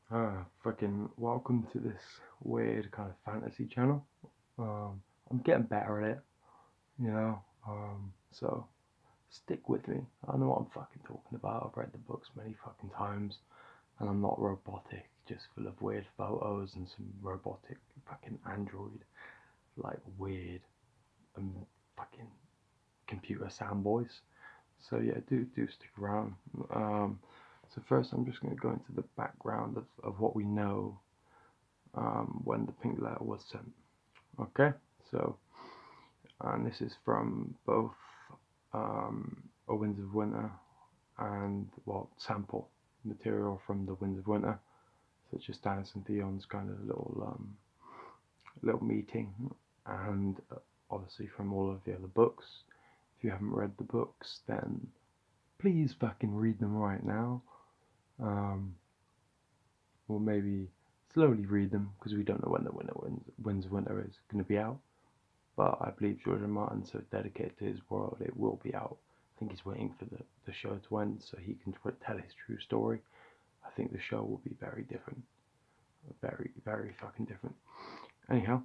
Fucking welcome to this weird kind of fantasy channel. I'm getting better at it, you know. So stick with me. I know what I'm fucking talking about. I've read the books many fucking times, and I'm not robotic, just full of weird photos and some robotic fucking android, like weird fucking computer sound voice. So yeah, do stick around. So first, I'm just going to go into the background of what we know when the pink letter was sent. Okay, so and this is from both A Winds of Winter and sample material from the Winds of Winter, such as Stannis and Theon's kind of little meeting, and obviously from all of the other books. If you haven't read the books, then please fucking read them right now. Or maybe slowly read them because we don't know when the Winds of Winter is going to be out. But I believe George R. Martin's so dedicated to his world, it will be out. I think he's waiting for the show to end so he can tell his true story. I think the show will be very different. Very, very fucking different. Anyhow,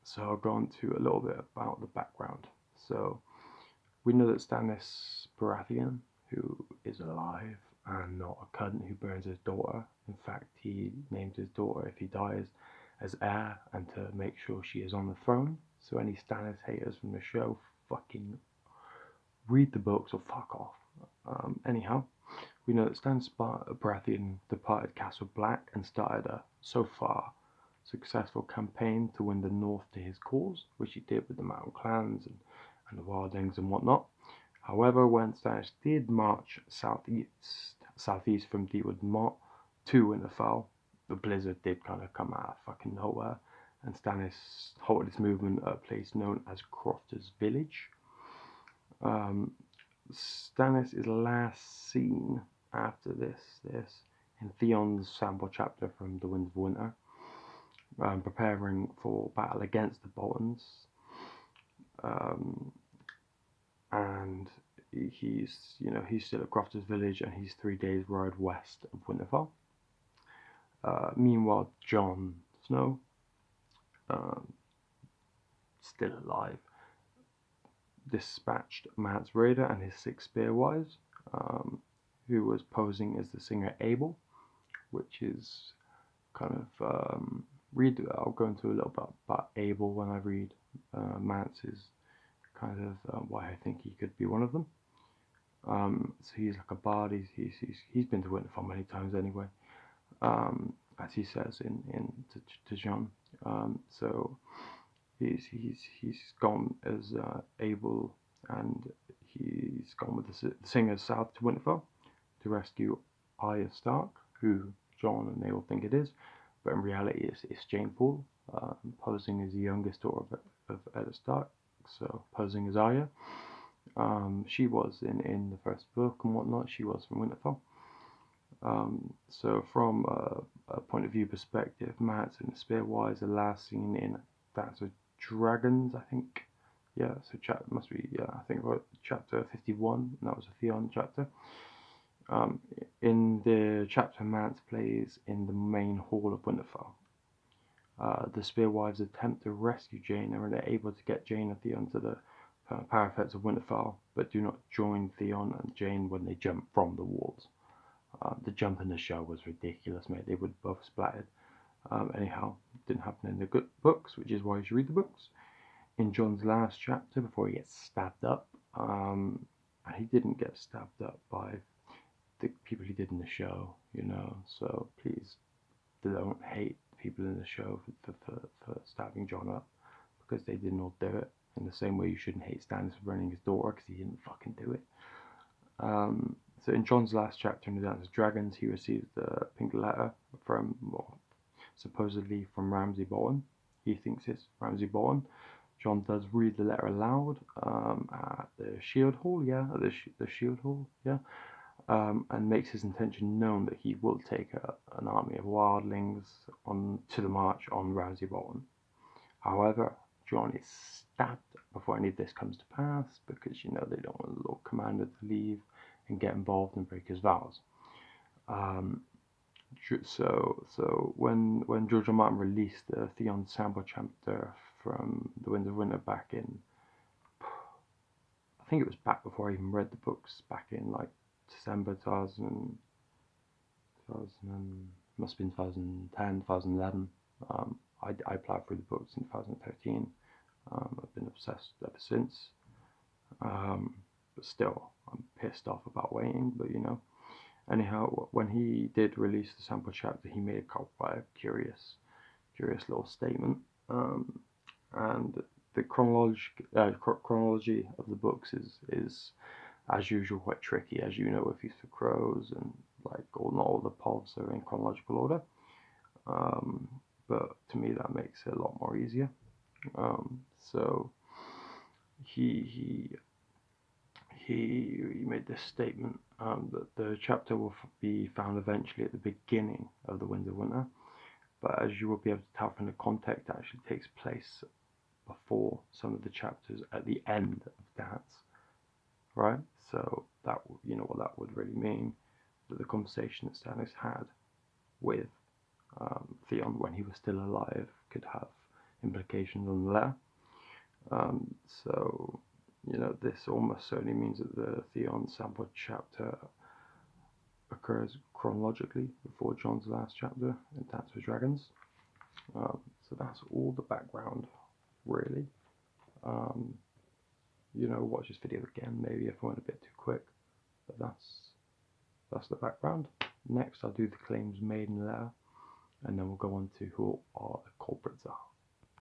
so I'll go on to a little bit about the background. So we know that Stannis Baratheon, who is alive and not a cunt who burns his daughter. In fact, he named his daughter, if he dies, as heir and to make sure she is on the throne. So any Stannis haters from the show, fucking read the books or fuck off. Anyhow, we know that Stannis Baratheon departed Castle Black and started a, so far, successful campaign to win the North to his cause, which he did with the Mountain Clans and the Wildlings and whatnot. However, when Stannis did march southeast from Deepwood Motte to Winterfell, the blizzard did kind of come out of fucking nowhere, and Stannis halted his movement at a place known as Crofter's Village. Stannis is last seen after this in Theon's sample chapter from The Winds of Winter, preparing for battle against the Boltons. And he's still at Crofter's Village, and he's 3 days ride west of Winterfell. Meanwhile, Jon Snow, still alive, dispatched Mance Rayder and his 6 spearwives, who was posing as the singer Abel, which is kind of I'll go into a little bit about Abel when I read Mance's kind of why I think he could be one of them. So he's like a bard. He's been to Winterfell many times anyway, as he says to Jon. So he's gone as Abel, and he's gone with the singers south to Winterfell to rescue Arya Stark, who Jon and they all think it is, but in reality it's Jane Paul, posing as the youngest daughter of Eddard Stark, so posing as Arya. She was in the first book and whatnot. She was from Winterfell. So from a point of view perspective, Mance and the Spearwise are last seen in Dance of Dragons, I think. Yeah, so must be, I think chapter 51, and that was a Theon chapter. In the chapter, Mance plays in the main hall of Winterfell. The Spearwives attempt to rescue Jane, and are able to get Jane and Theon to the parapets of Winterfell, but do not join Theon and Jane when they jump from the walls. The jump in the show was ridiculous, mate. They would both splattered. Anyhow, it didn't happen in the good books, which is why you should read the books. In Jon's last chapter, before he gets stabbed up, and he didn't get stabbed up by the people he did in the show, so please don't hate people in the show for stabbing Jon up, because they didn't all do it. In the same way you shouldn't hate Stannis for burning his daughter, because he didn't fucking do it. So in Jon's last chapter in the Dance of Dragons, he receives the pink letter from, supposedly from Ramsay Bolton. He thinks it's Ramsay Bolton. Jon does read the letter aloud at the Shield Hall, the Shield Hall, and makes his intention known that he will take an army of wildlings to the march on Ramsay Bolton. However, Jon is stabbed before any of this comes to pass, because they don't want the Lord Commander to leave and get involved and break his vows. So when George R. Martin released the Theon sample chapter from The Winds of Winter back in, I think it was back before I even read the books, back in like December 2000, must have been 2010, 2011. I plowed through the books in 2013. I've been obsessed ever since. But still, I'm pissed off about waiting, but you know. Anyhow, when he did release the sample chapter, he made quite a curious little statement. And the chronology of the books is as usual quite tricky, as you know, with Feast for Crows, and like not all the povs are in chronological order. But to me that makes it a lot more easier. So he made this statement that the chapter will be found eventually at the beginning of the Winds of Winter, but as you will be able to tell from the context, it actually takes place before some of the chapters at the end of Dance, right? So that, you know what that would really mean, that the conversation that Stannis had with Theon when he was still alive could have implications on the letter. So, you know, this almost certainly means that the Theon sample chapter occurs chronologically before Jon's last chapter in Dance with Dragons. So that's all the background, really. You know, watch this video again, maybe if I went a bit too quick, but that's the background. Next, I'll do the claims made in the letter, and then we'll go on to who all the culprits are.